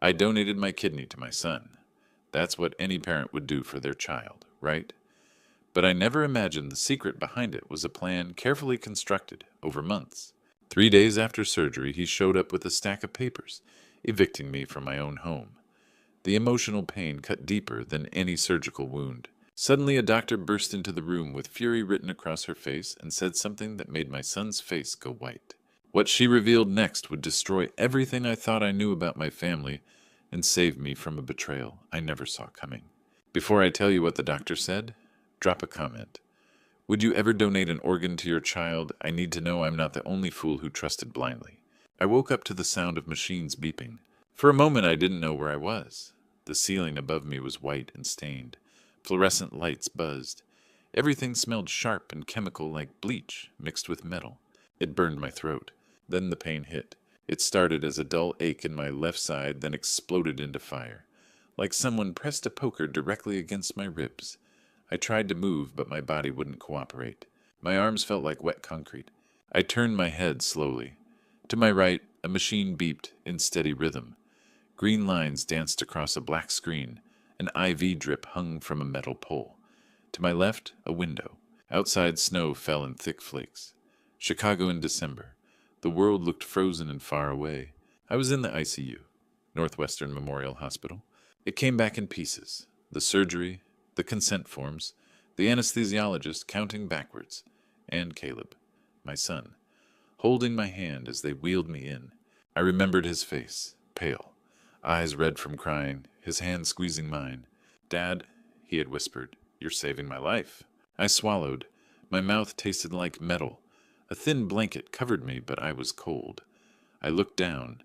I donated my kidney to my son. That's what any parent would do for their child, right? But I never imagined the secret behind it was a plan carefully constructed over months. 3 days after surgery, he showed up with a stack of papers, evicting me from my own home. The emotional pain cut deeper than any surgical wound. Suddenly, a doctor burst into the room with fury written across her face and said something that made my son's face go white. What she revealed next would destroy everything I thought I knew about my family and save me from a betrayal I never saw coming. Before I tell you what the doctor said, drop a comment. Would you ever donate an organ to your child? I need to know I'm not the only fool who trusted blindly. I woke up to the sound of machines beeping. For a moment I didn't know where I was. The ceiling above me was white and stained. Fluorescent lights buzzed. Everything smelled sharp and chemical like bleach mixed with metal. It burned my throat. Then the pain hit. It started as a dull ache in my left side, then exploded into fire. Like someone pressed a poker directly against my ribs. I tried to move, but my body wouldn't cooperate. My arms felt like wet concrete. I turned my head slowly. To my right, a machine beeped in steady rhythm. Green lines danced across a black screen. An IV drip hung from a metal pole. To my left, a window. Outside, snow fell in thick flakes. Chicago in December. The world looked frozen and far away. I was in the ICU, Northwestern Memorial Hospital. It came back in pieces. The surgery, the consent forms, the anesthesiologist counting backwards, and Caleb, my son, holding my hand as they wheeled me in. I remembered his face, pale, eyes red from crying, his hand squeezing mine. "Dad," he had whispered, "you're saving my life." I swallowed. My mouth tasted like metal. A thin blanket covered me, but I was cold. I looked down.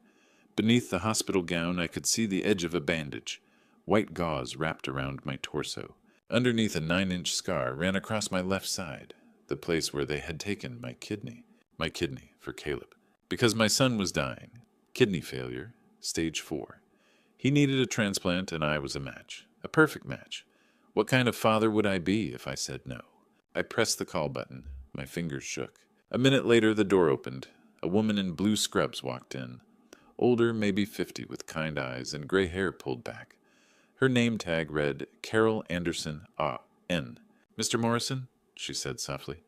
Beneath the hospital gown I could see the edge of a bandage. White gauze wrapped around my torso. Underneath, a 9-inch scar ran across my left side, the place where they had taken my kidney. My kidney for Caleb. Because my son was dying. Kidney failure, stage 4. He needed a transplant and I was a match. A perfect match. What kind of father would I be if I said no? I pressed the call button. My fingers shook. A minute later, the door opened. A woman in blue scrubs walked in. Older, maybe 50, with kind eyes and gray hair pulled back. Her name tag read Carol Anderson N. "Mr. Morrison," she said softly,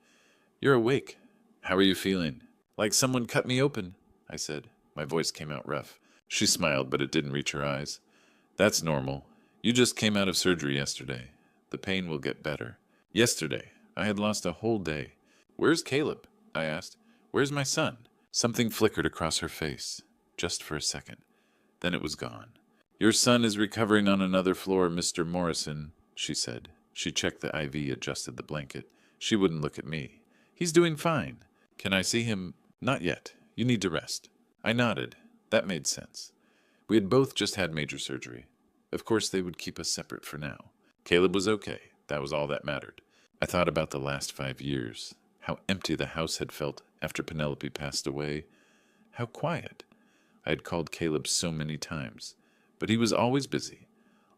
"you're awake. How are you feeling?" "Like someone cut me open," I said. My voice came out rough. She smiled, but it didn't reach her eyes. "That's normal. You just came out of surgery yesterday. The pain will get better." Yesterday, I had lost a whole day. "Where's Caleb?" I asked. "Where's my son?" Something flickered across her face, just for a second. Then it was gone. "Your son is recovering on another floor, Mr. Morrison," she said. She checked the IV, adjusted the blanket. She wouldn't look at me. "He's doing fine. Can I see him?" "Not yet. You need to rest." I nodded. That made sense. We had both just had major surgery. Of course they would keep us separate for now. Caleb was okay. That was all that mattered. I thought about the last 5 years. How empty the house had felt after Penelope passed away. How quiet. I had called Caleb so many times. But he was always busy.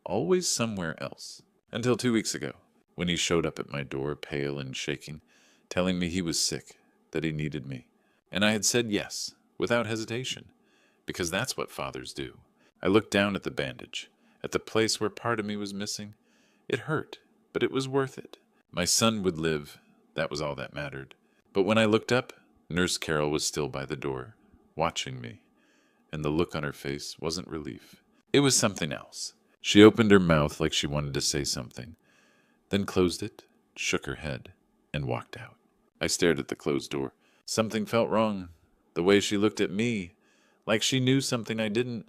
Always somewhere else. Until 2 weeks ago, when he showed up at my door, pale and shaking, telling me he was sick, that he needed me. And I had said yes, without hesitation, because that's what fathers do. I looked down at the bandage, at the place where part of me was missing. It hurt, but it was worth it. My son would live. That was all that mattered. But when I looked up, Nurse Carol was still by the door, watching me, and the look on her face wasn't relief. It was something else. She opened her mouth like she wanted to say something, then closed it, shook her head, and walked out. I stared at the closed door. Something felt wrong. The way she looked at me, like she knew something I didn't,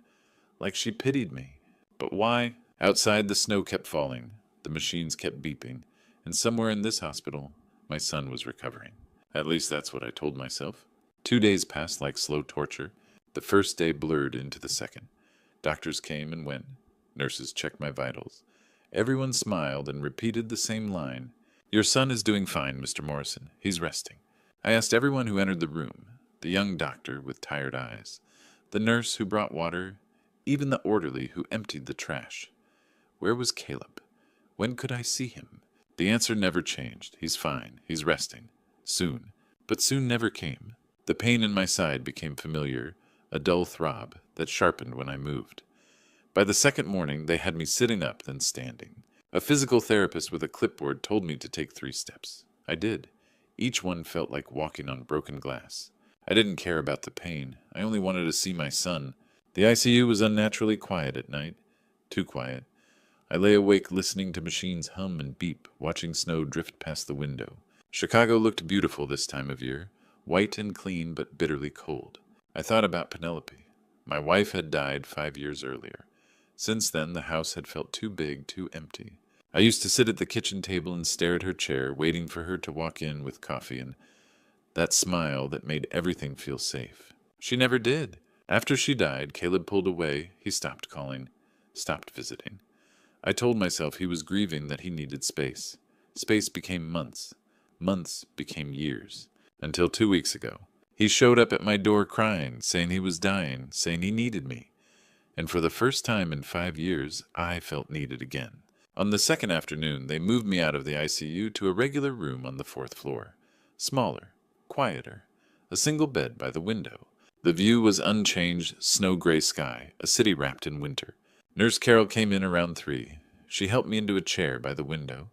like she pitied me. But why? Outside, the snow kept falling, the machines kept beeping, and somewhere in this hospital, my son was recovering. At least that's what I told myself. 2 days passed like slow torture. The first day blurred into the second. Doctors came and went. Nurses checked my vitals. Everyone smiled and repeated the same line. "Your son is doing fine, Mr. Morrison. He's resting." I asked everyone who entered the room, the young doctor with tired eyes, the nurse who brought water, even the orderly who emptied the trash. Where was Caleb? When could I see him? The answer never changed. He's fine. He's resting. Soon. But soon never came. The pain in my side became familiar, a dull throb that sharpened when I moved. By the second morning, they had me sitting up, then standing. A physical therapist with a clipboard told me to take 3 steps. I did. Each one felt like walking on broken glass. I didn't care about the pain. I only wanted to see my son. The ICU was unnaturally quiet at night. Too quiet. I lay awake listening to machines hum and beep, watching snow drift past the window. Chicago looked beautiful this time of year, white and clean but bitterly cold. I thought about Penelope. My wife had died 5 years earlier. Since then, the house had felt too big, too empty. I used to sit at the kitchen table and stare at her chair, waiting for her to walk in with coffee and that smile that made everything feel safe. She never did. After she died, Caleb pulled away. He stopped calling, stopped visiting. I told myself he was grieving, that he needed space. Space became months. Months became years. Until 2 weeks ago. He showed up at my door crying, saying he was dying, saying he needed me. And for the first time in 5 years, I felt needed again. On the second afternoon, they moved me out of the ICU to a regular room on the 4th floor. Smaller, quieter, a single bed by the window. The view was unchanged, snow-gray sky, a city wrapped in winter. Nurse Carol came in around 3. She helped me into a chair by the window.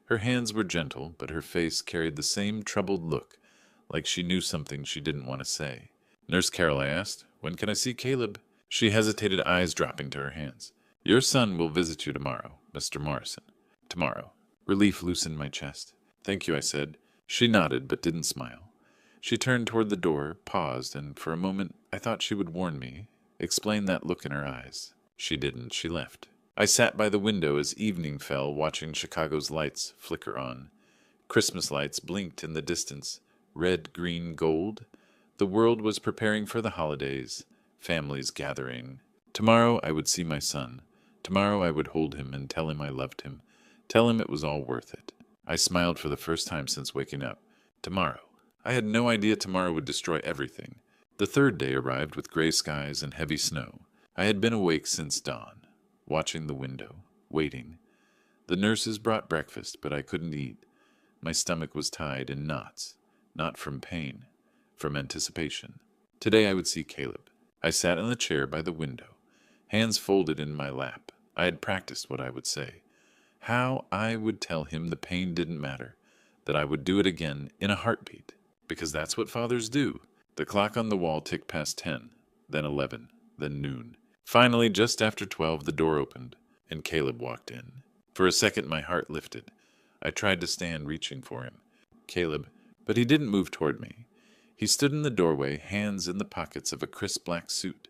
Her hands were gentle, but her face carried the same troubled look, like she knew something she didn't want to say. Nurse Carol, I asked, when can I see Caleb? She hesitated, eyes dropping to her hands. Your son will visit you tomorrow, Mr. Morrison. Tomorrow. Relief loosened my chest. Thank you, I said. She nodded, but didn't smile. She turned toward the door, paused, and for a moment I thought she would warn me, explain that look in her eyes. She didn't. She left. I sat by the window as evening fell, watching Chicago's lights flicker on. Christmas lights blinked in the distance, red, green, gold. The world was preparing for the holidays, families gathering. Tomorrow I would see my son. Tomorrow I would hold him and tell him I loved him, tell him it was all worth it. I smiled for the first time since waking up. Tomorrow. I had no idea tomorrow would destroy everything. The third day arrived with gray skies and heavy snow. I had been awake since dawn, watching the window, waiting. The nurses brought breakfast, but I couldn't eat. My stomach was tied in knots, not from pain, from anticipation. Today I would see Caleb. I sat in the chair by the window, hands folded in my lap. I had practiced what I would say. How I would tell him the pain didn't matter, that I would do it again in a heartbeat, because that's what fathers do. The clock on the wall ticked past 10, then 11, then noon. Finally, just after 12, the door opened, and Caleb walked in. For a second, my heart lifted. I tried to stand, reaching for him. Caleb, but he didn't move toward me. He stood in the doorway, hands in the pockets of a crisp black suit.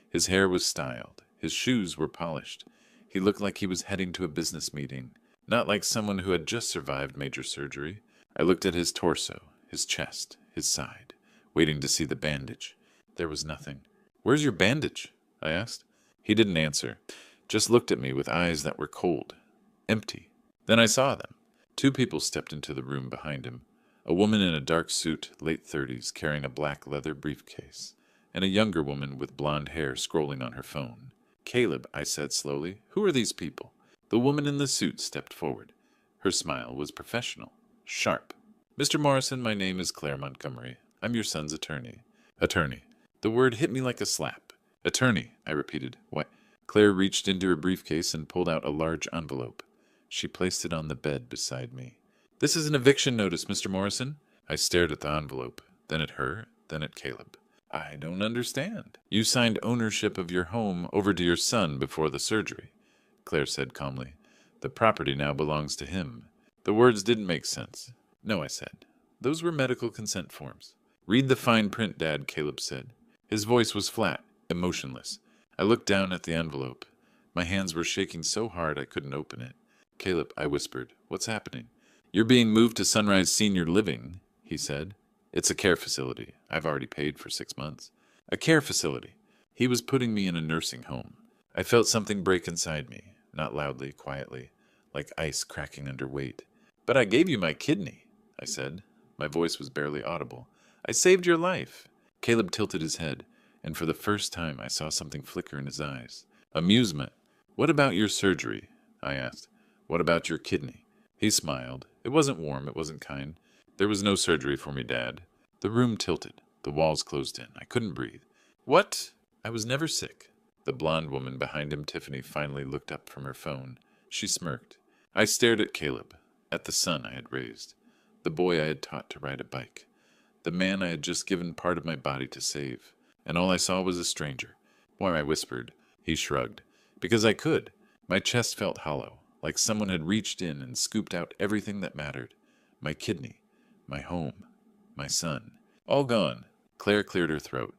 His hair was styled. His shoes were polished. He looked like he was heading to a business meeting, not like someone who had just survived major surgery. I looked at his torso, his chest, his side, waiting to see the bandage. There was nothing. Where's your bandage? I asked. He didn't answer, just looked at me with eyes that were cold, empty. Then I saw them. 2 people stepped into the room behind him. A woman in a dark suit, late 30s, carrying a black leather briefcase, and a younger woman with blonde hair scrolling on her phone. Caleb, I said slowly, who are these people? The woman in the suit stepped forward. Her smile was professional, sharp. Mr. Morrison, my name is Claire Montgomery. I'm your son's attorney. Attorney. The word hit me like a slap. Attorney, I repeated. Why? Claire reached into her briefcase and pulled out a large envelope. She placed it on the bed beside me. This is an eviction notice, Mr. Morrison. I stared at the envelope, then at her, then at Caleb. I don't understand. You signed ownership of your home over to your son before the surgery, Claire said calmly. The property now belongs to him. The words didn't make sense. No, I said. Those were medical consent forms. Read the fine print, Dad, Caleb said. His voice was flat, emotionless. I looked down at the envelope. My hands were shaking so hard I couldn't open it. Caleb, I whispered, what's happening? You're being moved to Sunrise Senior Living, he said. It's a care facility. I've already paid for 6 months. A care facility. He was putting me in a nursing home. I felt something break inside me, not loudly, quietly, like ice cracking under weight. But I gave you my kidney, I said. My voice was barely audible. I saved your life. Caleb tilted his head, and for the first time I saw something flicker in his eyes. Amusement. What about your surgery? I asked. What about your kidney? He smiled. It wasn't warm, it wasn't kind. There was no surgery for me, Dad. The room tilted. The walls closed in. I couldn't breathe. What? I was never sick. The blonde woman behind him, Tiffany, finally looked up from her phone. She smirked. I stared at Caleb, at the son I had raised, the boy I had taught to ride a bike, the man I had just given part of my body to save, and all I saw was a stranger. Why, I whispered. He shrugged. Because I could. My chest felt hollow, like someone had reached in and scooped out everything that mattered. My kidney, my home, my son. All gone. Claire cleared her throat.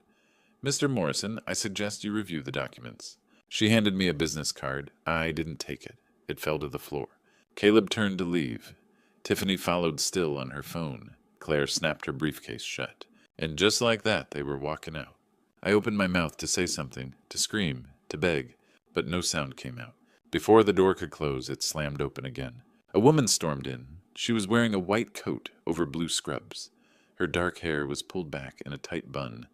Mr. Morrison, I suggest you review the documents. She handed me a business card. I didn't take it. It fell to the floor. Caleb turned to leave. Tiffany followed still on her phone. Claire snapped her briefcase shut. And just like that, they were walking out. I opened my mouth to say something, to scream, to beg, but no sound came out. Before the door could close, it slammed open again. A woman stormed in. She was wearing a white coat over blue scrubs. Her dark hair was pulled back in a tight bun,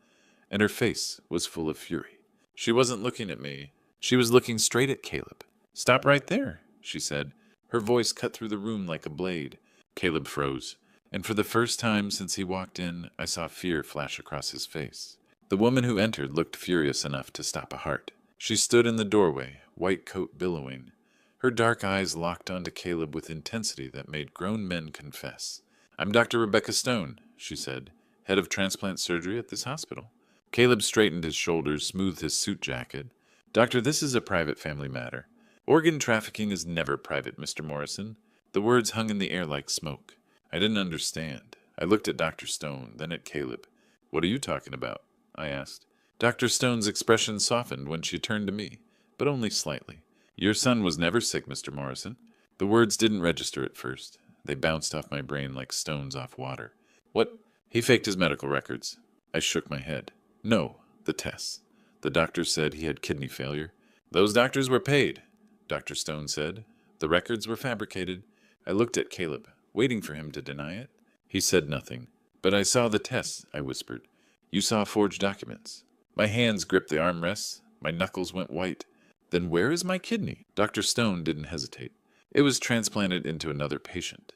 and her face was full of fury. She wasn't looking at me. She was looking straight at Caleb. "Stop right there," she said. Her voice cut through the room like a blade. Caleb froze, and for the first time since he walked in, I saw fear flash across his face. The woman who entered looked furious enough to stop a heart. She stood in the doorway, white coat billowing. Her dark eyes locked onto Caleb with intensity that made grown men confess. "I'm Dr. Rebecca Stone," she said, "head of transplant surgery at this hospital." Caleb straightened his shoulders, smoothed his suit jacket. "Doctor, this is a private family matter. Organ trafficking is never private, Mr. Morrison." The words hung in the air like smoke. I didn't understand. I looked at Dr. Stone, then at Caleb. "What are you talking about?" I asked. Dr. Stone's expression softened when she turned to me, but only slightly. "Your son was never sick, Mr. Morrison." The words didn't register at first. They bounced off my brain like stones off water. "What? He faked his medical records." I shook my head. "No, the tests. The doctor said he had kidney failure." "Those doctors were paid," Dr. Stone said. "The records were fabricated." I looked at Caleb, waiting for him to deny it. He said nothing. "But I saw the tests," I whispered. "You saw forged documents." My hands gripped the armrests. My knuckles went white. "Then where is my kidney?" Dr. Stone didn't hesitate. "It was transplanted into another patient.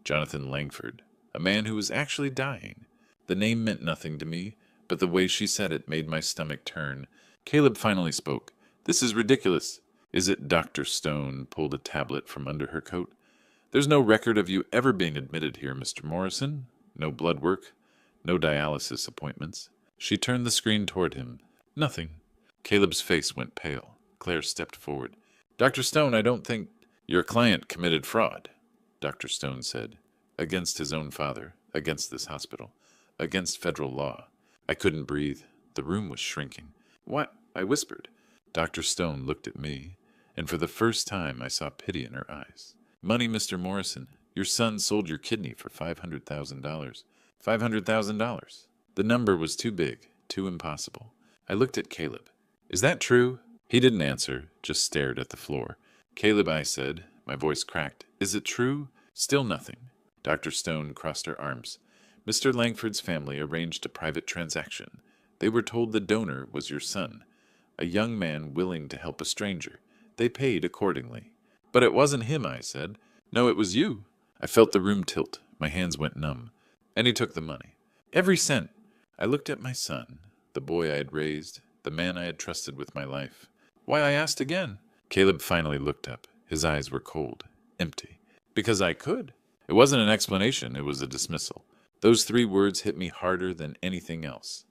Jonathan Langford, a man who was actually dying." The name meant nothing to me, but the way she said it made my stomach turn. Caleb finally spoke. "This is ridiculous." "Is it?" Dr. Stone pulled a tablet from under her coat. "There's no record of you ever being admitted here, Mr. Morrison. No blood work. No dialysis appointments." She turned the screen toward him. "Nothing." Caleb's face went pale. Claire stepped forward. "Dr. Stone, I don't think—" "Your client committed fraud," Dr. Stone said. "Against his own father, against this hospital, against federal law." I couldn't breathe. The room was shrinking. "What?" I whispered. Dr. Stone looked at me, and for the first time I saw pity in her eyes. "Money, Mr. Morrison. Your son sold your kidney for $500,000. $500,000. The number was too big, too impossible." I looked at Caleb. "Is that true?" He didn't answer, just stared at the floor. "Caleb," I said, my voice cracked, "is it true?" Still nothing. Dr. Stone crossed her arms. "Mr. Langford's family arranged a private transaction. They were told the donor was your son, a young man willing to help a stranger. They paid accordingly." "But it wasn't him," I said. "No, it was you." I felt the room tilt. My hands went numb. "And he took the money. Every cent." I looked at my son, the boy I had raised, the man I had trusted with my life. "Why?" I asked again. Caleb finally looked up. His eyes were cold, empty. "Because I could." It wasn't an explanation, it was a dismissal. Those 3 words hit me harder than anything else.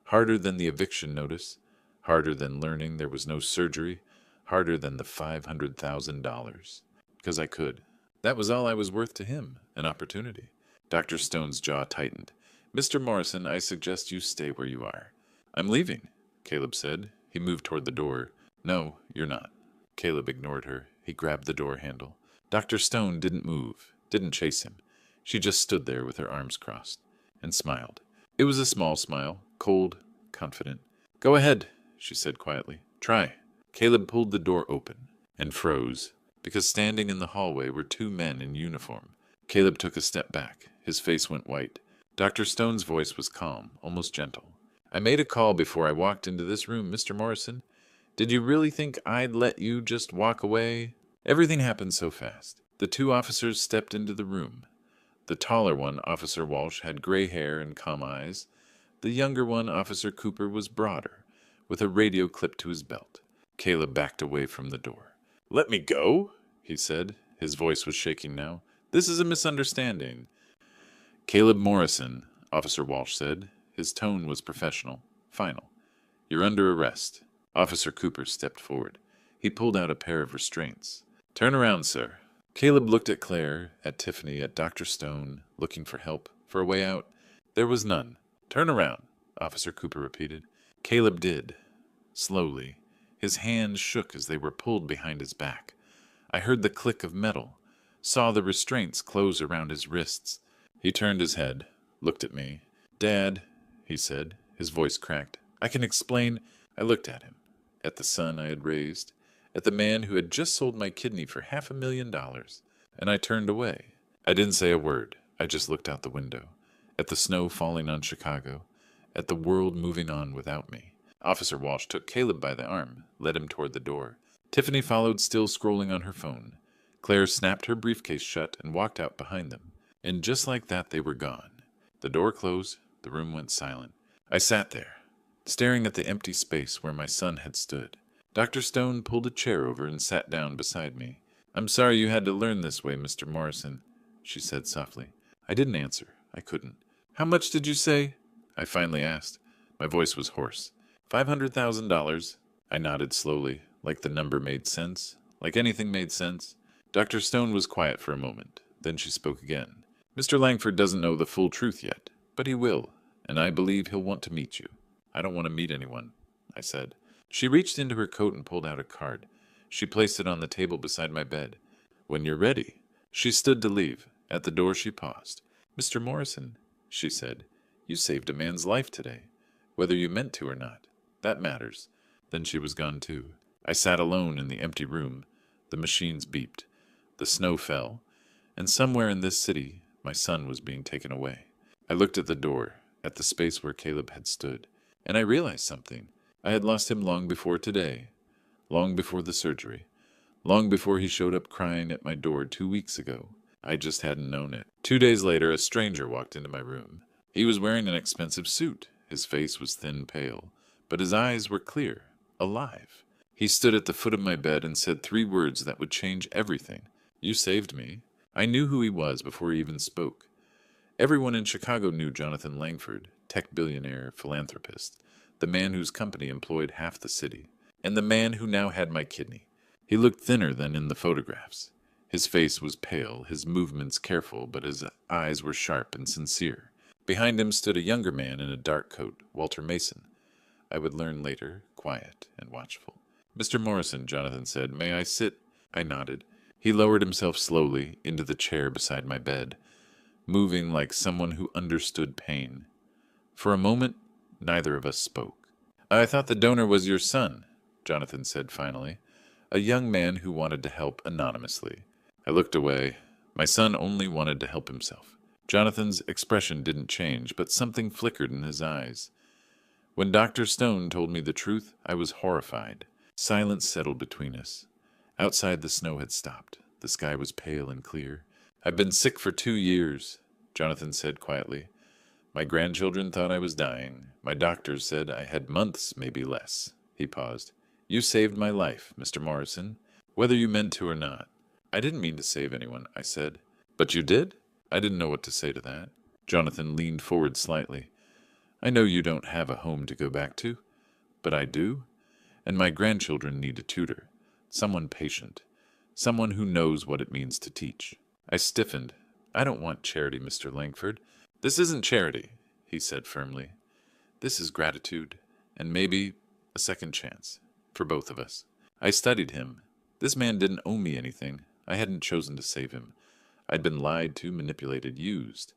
Harder than the eviction notice, harder than learning there was no surgery, harder than the $500,000. Because I could. That was all I was worth to him, an opportunity. Dr. Stone's jaw tightened. "Mr. Morrison, I suggest you stay where you are." "I'm leaving," Caleb said. He moved toward the door. "No, you're not." Caleb ignored her. He grabbed the door handle. Dr. Stone didn't move, didn't chase him. She just stood there with her arms crossed and smiled. It was a small smile, cold, confident. "Go ahead," she said quietly. "Try." Caleb pulled the door open and froze, because standing in the hallway were 2 men in uniform. Caleb took a step back. His face went white. Dr. Stone's voice was calm, almost gentle. "I made a call before I walked into this room, Mr. Morrison. Did you really think I'd let you just walk away?" Everything happened so fast. The 2 officers stepped into the room. The taller one, Officer Walsh, had gray hair and calm eyes. The younger one, Officer Cooper, was broader, with a radio clipped to his belt. Caleb backed away from the door. "Let me go," he said. His voice was shaking now. "This is a misunderstanding." "Caleb Morrison," Officer Walsh said. His tone was professional, final. "You're under arrest." Officer Cooper stepped forward. He pulled out a pair of restraints. "Turn around, sir." Caleb looked at Claire, at Tiffany, at Dr. Stone, looking for help, for a way out. There was none. "Turn around," Officer Cooper repeated. Caleb did. Slowly. His hands shook as they were pulled behind his back. I heard the click of metal, saw the restraints close around his wrists. He turned his head, looked at me. "Dad," he said, his voice cracked. "I can explain." I looked at him, at the son I had raised, at the man who had just sold my kidney for $500,000, and I turned away. I didn't say a word. I just looked out the window, at the snow falling on Chicago, at the world moving on without me. Officer Walsh took Caleb by the arm, led him toward the door. Tiffany followed, still scrolling on her phone. Claire snapped her briefcase shut and walked out behind them. And just like that, they were gone. The door closed. The room went silent. I sat there, staring at the empty space where my son had stood. Dr. Stone pulled a chair over and sat down beside me. "I'm sorry you had to learn this way, Mr. Morrison," she said softly. I didn't answer. I couldn't. "How much did you say?" I finally asked. My voice was hoarse. $500,000. I nodded slowly, like the number made sense, like anything made sense. Dr. Stone was quiet for a moment. Then she spoke again. "Mr. Langford doesn't know the full truth yet, but he will, and I believe he'll want to meet you." "I don't want to meet anyone," I said. She reached into her coat and pulled out a card. She placed it on the table beside my bed. "When you're ready." She stood to leave. At the door she paused. "Mr. Morrison," she said, "you saved a man's life today, whether you meant to or not. That matters." Then she was gone too. I sat alone in the empty room. The machines beeped. The snow fell. And somewhere in this city, my son was being taken away. I looked at the door, at the space where Caleb had stood, and I realized something. I had lost him long before today, long before the surgery, long before he showed up crying at my door 2 weeks ago. I just hadn't known it. 2 days later, a stranger walked into my room. He was wearing an expensive suit. His face was thin pale, but his eyes were clear, alive. He stood at the foot of my bed and said 3 words that would change everything. "You saved me." I knew who he was before he even spoke. Everyone in Chicago knew Jonathan Langford, tech billionaire, philanthropist, the man whose company employed half the city, and the man who now had my kidney. He looked thinner than in the photographs. His face was pale, his movements careful, but his eyes were sharp and sincere. Behind him stood a younger man in a dark coat, Walter Mason. I would learn later, quiet and watchful. "Mr. Morrison," Jonathan said, "may I sit?" I nodded. He lowered himself slowly into the chair beside my bed, moving like someone who understood pain. For a moment, neither of us spoke. "I thought the donor was your son," Jonathan said finally, "a young man who wanted to help anonymously." I looked away. My son only wanted to help himself. Jonathan's expression didn't change, but something flickered in his eyes. When Dr. Stone told me the truth, I was horrified. Silence settled between us. Outside, the snow had stopped. The sky was pale and clear. "I've been sick for 2 years," Jonathan said quietly. "My grandchildren thought I was dying. My doctors said I had months, maybe less." He paused. "You saved my life, Mr. Morrison, whether you meant to or not." "I didn't mean to save anyone," I said. "But you did?" I didn't know what to say to that. Jonathan leaned forward slightly. "I know you don't have a home to go back to, but I do, and my grandchildren need a tutor, someone patient, someone who knows what it means to teach." I stiffened. "I don't want charity, Mr. Langford." "This isn't charity," he said firmly. "This is gratitude, and maybe a second chance, for both of us." I studied him. This man didn't owe me anything. I hadn't chosen to save him. I'd been lied to, manipulated, used.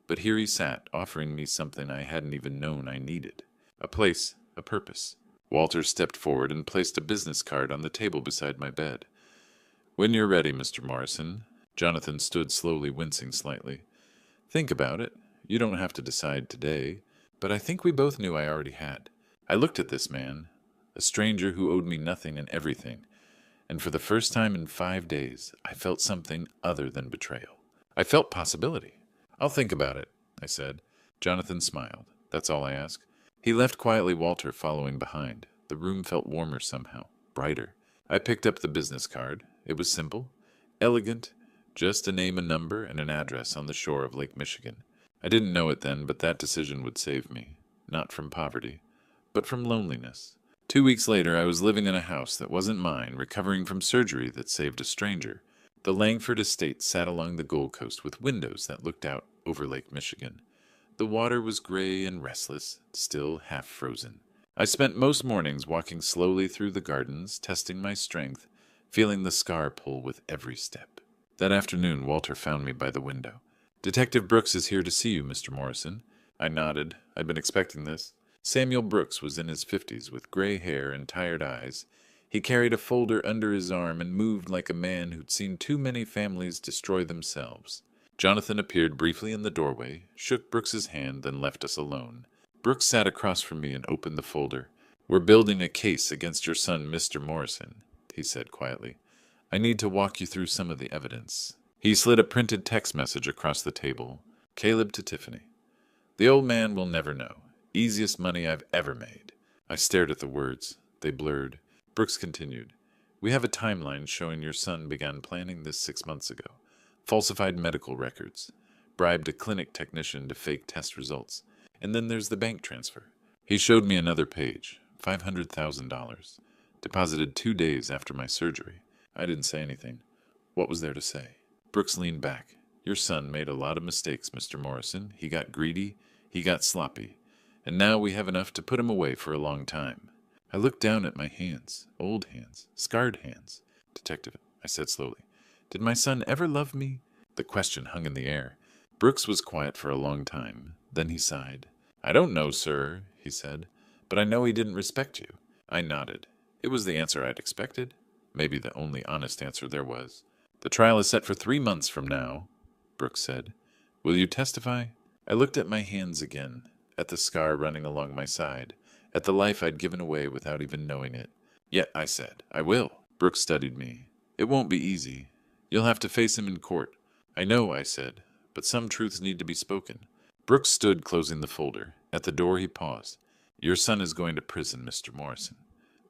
But here he sat, offering me something I hadn't even known I needed. A place, a purpose. Walter stepped forward and placed a business card on the table beside my bed. "When you're ready, Mr. Morrison." Jonathan stood slowly, wincing slightly. "Think about it. You don't have to decide today. But I think we both knew I already had." I looked at this man, a stranger who owed me nothing and everything, and for the first time in 5 days, I felt something other than betrayal. I felt possibility. "I'll think about it," I said. Jonathan smiled. "That's all I ask." He left quietly, Walter following behind. The room felt warmer somehow, brighter. I picked up the business card. It was simple, elegant, just a name, a number, and an address on the shore of Lake Michigan. I didn't know it then, but that decision would save me. Not from poverty, but from loneliness. 2 weeks later, I was living in a house that wasn't mine, recovering from surgery that saved a stranger. The Langford estate sat along the Gold Coast with windows that looked out over Lake Michigan. The water was gray and restless, still half frozen. I spent most mornings walking slowly through the gardens, testing my strength, feeling the scar pull with every step. That afternoon, Walter found me by the window. "Detective Brooks is here to see you, Mr. Morrison." I nodded. I'd been expecting this. Samuel Brooks was in his 50s, with gray hair and tired eyes. He carried a folder under his arm and moved like a man who'd seen too many families destroy themselves. Jonathan appeared briefly in the doorway, shook Brooks's hand, then left us alone. Brooks sat across from me and opened the folder. "We're building a case against your son, Mr. Morrison," he said quietly. "I need to walk you through some of the evidence." He slid a printed text message across the table. "Caleb to Tiffany. The old man will never know. Easiest money I've ever made." I stared at the words. They blurred. Brooks continued. "We have a timeline showing your son began planning this 6 months ago. Falsified medical records. Bribed a clinic technician to fake test results. And then there's the bank transfer." He showed me another page. $500,000. Deposited 2 days after my surgery. I didn't say anything. What was there to say? Brooks leaned back. "Your son made a lot of mistakes, Mr. Morrison. He got greedy. He got sloppy. And now we have enough to put him away for a long time." I looked down at my hands. Old hands. Scarred hands. "Detective," I said slowly, "did my son ever love me?" The question hung in the air. Brooks was quiet for a long time. Then he sighed. "I don't know, sir," he said, "but I know he didn't respect you." I nodded. It was the answer I'd expected. Maybe the only honest answer there was. "The trial is set for 3 months from now," Brooks said. "Will you testify?" I looked at my hands again, at the scar running along my side, at the life I'd given away without even knowing it. "Yeah," I said, "I will." Brooks studied me. "It won't be easy. You'll have to face him in court." "I know," I said, "but some truths need to be spoken." Brooks stood closing the folder. At the door he paused. "Your son is going to prison, Mr. Morrison.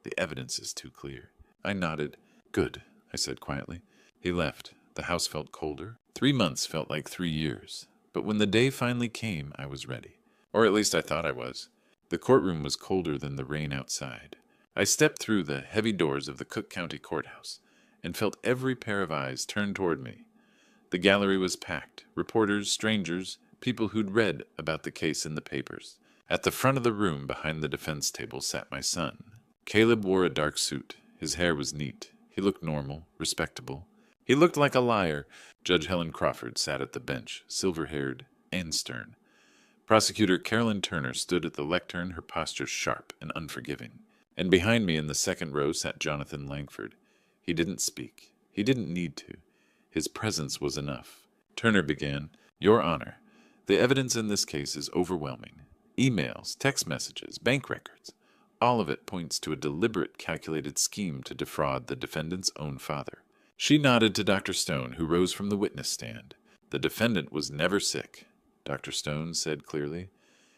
The evidence is too clear." I nodded. "Good," I said quietly. He left. The house felt colder. 3 months felt like 3 years. But when the day finally came, I was ready. Or at least I thought I was. The courtroom was colder than the rain outside. I stepped through the heavy doors of the Cook County Courthouse and felt every pair of eyes turned toward me. The gallery was packed. Reporters, strangers, people who'd read about the case in the papers. At the front of the room, behind the defense table, sat my son. Caleb wore a dark suit. His hair was neat. He looked normal, respectable. He looked like a liar. Judge Helen Crawford sat at the bench, silver-haired and stern. Prosecutor Carolyn Turner stood at the lectern, her posture sharp and unforgiving. And behind me in the second row sat Jonathan Langford. He didn't speak. He didn't need to. His presence was enough. Turner began, "Your Honor, the evidence in this case is overwhelming. Emails, text messages, bank records. All of it points to a deliberate, calculated scheme to defraud the defendant's own father." She nodded to Dr. Stone, who rose from the witness stand. "The defendant was never sick," Dr. Stone said clearly.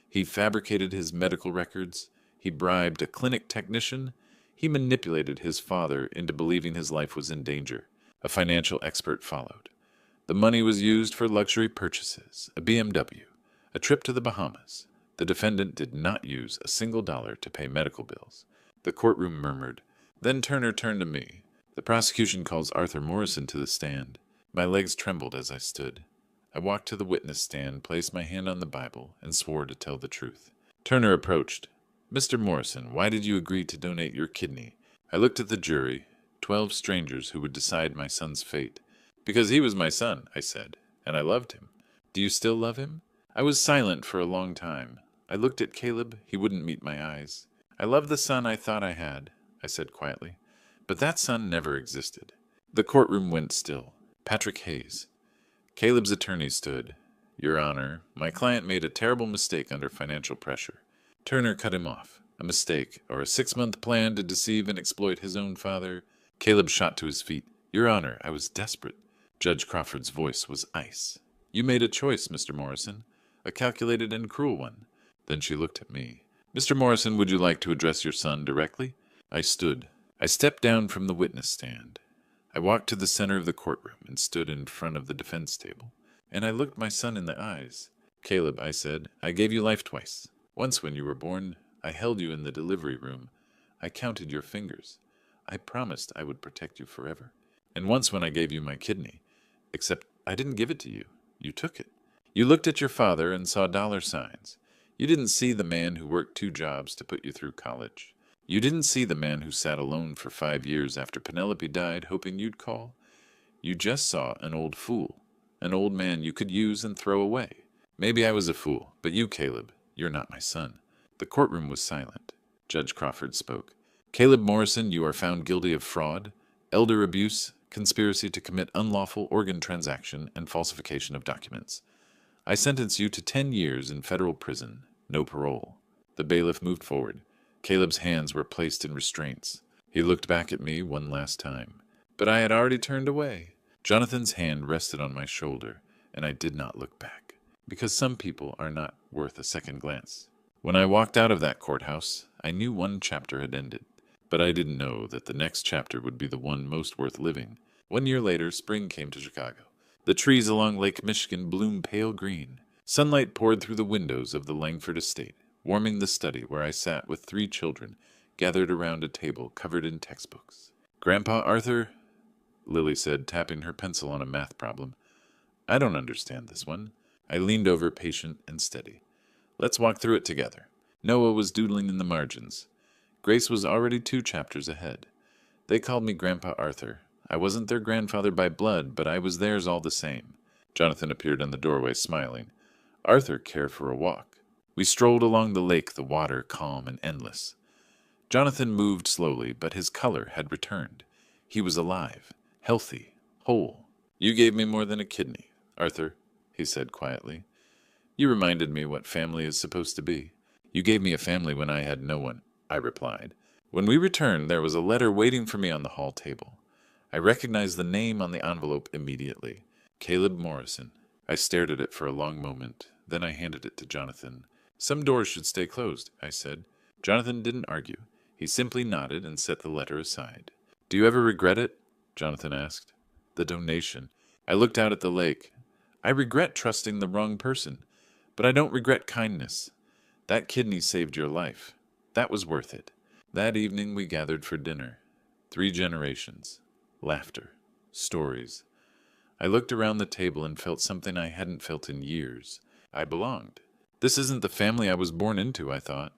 "He fabricated his medical records. He bribed a clinic technician. He manipulated his father into believing his life was in danger. A financial expert followed. The money was used for luxury purchases, a BMW, a trip to the Bahamas. The defendant did not use a single dollar to pay medical bills." The courtroom murmured. Then Turner turned to me. "The prosecution calls Arthur Morrison to the stand." My legs trembled as I stood. I walked to the witness stand, placed my hand on the Bible, and swore to tell the truth. Turner approached. "Mr. Morrison, why did you agree to donate your kidney?" I looked at the jury, 12 strangers who would decide my son's fate. "Because he was my son," I said, "and I loved him." "Do you still love him?" I was silent for a long time. I looked at Caleb. He wouldn't meet my eyes. "I love the son I thought I had," I said quietly. "But that son never existed." The courtroom went still. Patrick Hayes. Caleb's attorney stood. "Your Honor, my client made a terrible mistake under financial pressure." Turner cut him off. "A mistake, or a 6-month plan to deceive and exploit his own father?" Caleb shot to his feet. "Your Honor, I was desperate." Judge Crawford's voice was ice. "You made a choice, Mr. Morrison, a calculated and cruel one." Then she looked at me. "Mr. Morrison, would you like to address your son directly?" I stood. I stepped down from the witness stand. I walked to the center of the courtroom and stood in front of the defense table. And I looked my son in the eyes. "Caleb," I said, "I gave you life twice. Once when you were born, I held you in the delivery room. I counted your fingers. I promised I would protect you forever. And once when I gave you my kidney. Except I didn't give it to you. You took it. You looked at your father and saw dollar signs. You didn't see the man who worked 2 jobs to put you through college. You didn't see the man who sat alone for 5 years after Penelope died, hoping you'd call. You just saw an old fool, an old man you could use and throw away. Maybe I was a fool, but you, Caleb, you're not my son." The courtroom was silent. Judge Crawford spoke. "Caleb Morrison, you are found guilty of fraud, elder abuse, conspiracy to commit unlawful organ transaction, and falsification of documents. I sentence you to 10 years in federal prison, no parole." The bailiff moved forward. Caleb's hands were placed in restraints. He looked back at me one last time. But I had already turned away. Jonathan's hand rested on my shoulder, and I did not look back, because some people are not worth a second glance. When I walked out of that courthouse, I knew one chapter had ended, but I didn't know that the next chapter would be the one most worth living. 1 year later, spring came to Chicago. The trees along Lake Michigan bloomed pale green. Sunlight poured through the windows of the Langford estate, warming the study where I sat with 3 children gathered around a table covered in textbooks. "Grandpa Arthur," Lily said, tapping her pencil on a math problem. "I don't understand this one." I leaned over, patient and steady. "Let's walk through it together." Noah was doodling in the margins. Grace was already 2 chapters ahead. They called me Grandpa Arthur. I wasn't their grandfather by blood, but I was theirs all the same. Jonathan appeared in the doorway, smiling. "Arthur, care for a walk?" We strolled along the lake, the water calm and endless. Jonathan moved slowly, but his color had returned. He was alive, healthy, whole. "You gave me more than a kidney, Arthur," he said quietly. "You reminded me what family is supposed to be." "You gave me a family when I had no one," I replied. When we returned, there was a letter waiting for me on the hall table. I recognized the name on the envelope immediately. Caleb Morrison. I stared at it for a long moment. Then I handed it to Jonathan. "Some doors should stay closed," I said. Jonathan didn't argue. He simply nodded and set the letter aside. "Do you ever regret it?" Jonathan asked. "The donation." I looked out at the lake. "I regret trusting the wrong person, but I don't regret kindness. That kidney saved your life. That was worth it." That evening we gathered for dinner. 3 generations. Laughter. Stories. I looked around the table and felt something I hadn't felt in years. I belonged. This isn't the family I was born into, I thought.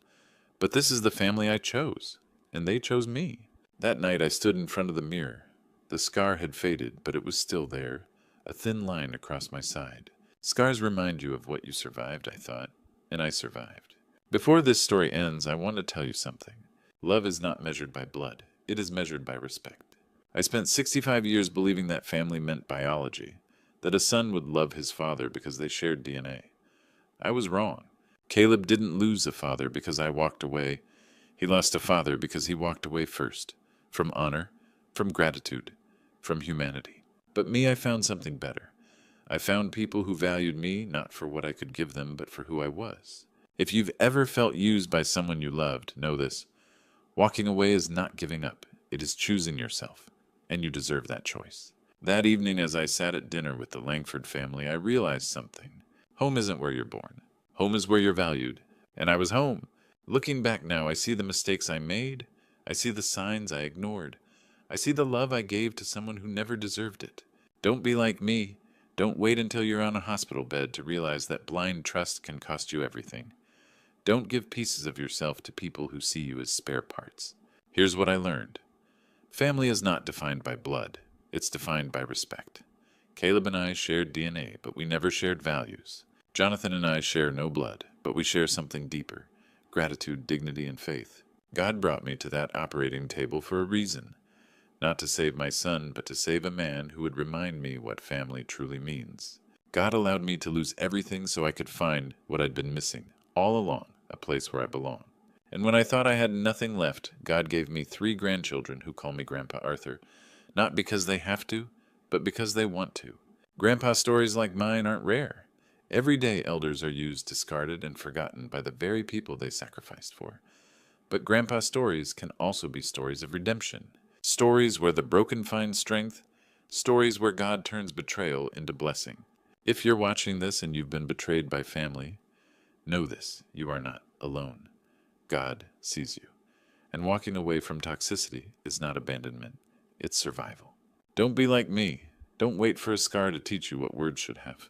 But this is the family I chose. And they chose me. That night I stood in front of the mirror. The scar had faded, but it was still there, a thin line across my side. Scars remind you of what you survived, I thought. And I survived. Before this story ends, I want to tell you something. Love is not measured by blood. It is measured by respect. I spent 65 years believing that family meant biology, that a son would love his father because they shared DNA. I was wrong. Caleb didn't lose a father because I walked away. He lost a father because he walked away first. From honor, from gratitude, from humanity. But me, I found something better. I found people who valued me not for what I could give them, but for who I was. If you've ever felt used by someone you loved, know this. Walking away is not giving up. It is choosing yourself. And you deserve that choice. That evening, as I sat at dinner with the Langford family, I realized something. Home isn't where you're born. Home is where you're valued. And I was home. Looking back now, I see the mistakes I made. I see the signs I ignored. I see the love I gave to someone who never deserved it. Don't be like me. Don't wait until you're on a hospital bed to realize that blind trust can cost you everything. Don't give pieces of yourself to people who see you as spare parts. Here's what I learned. Family is not defined by blood. It's defined by respect. Caleb and I shared DNA, but we never shared values. Jonathan and I share no blood, but we share something deeper. Gratitude, dignity, and faith. God brought me to that operating table for a reason. Not to save my son, but to save a man who would remind me what family truly means. God allowed me to lose everything so I could find what I'd been missing, all along, a place where I belong. And when I thought I had nothing left, God gave me 3 grandchildren who call me Grandpa Arthur, not because they have to, but because they want to. Grandpa stories like mine aren't rare. Every day elders are used, discarded, and forgotten by the very people they sacrificed for. But Grandpa stories can also be stories of redemption. Stories where the broken find strength. Stories where God turns betrayal into blessing. If you're watching this and you've been betrayed by family, know this: you are not alone. God sees you. And walking away from toxicity is not abandonment, it's survival. Don't be like me. Don't wait for a scar to teach you what words should have.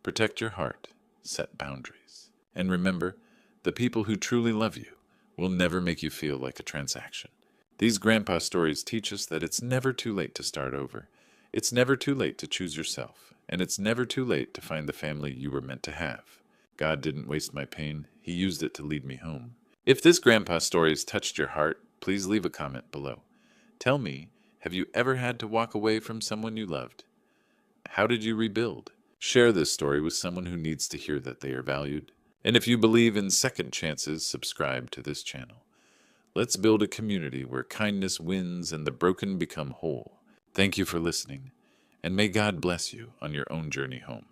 Protect your heart, set boundaries. And remember, the people who truly love you will never make you feel like a transaction. These grandpa stories teach us that it's never too late to start over. It's never too late to choose yourself. And it's never too late to find the family you were meant to have. God didn't waste my pain. He used it to lead me home. If this grandpa story has touched your heart, please leave a comment below. Tell me, have you ever had to walk away from someone you loved? How did you rebuild? Share this story with someone who needs to hear that they are valued. And if you believe in second chances, subscribe to this channel. Let's build a community where kindness wins and the broken become whole. Thank you for listening, and may God bless you on your own journey home.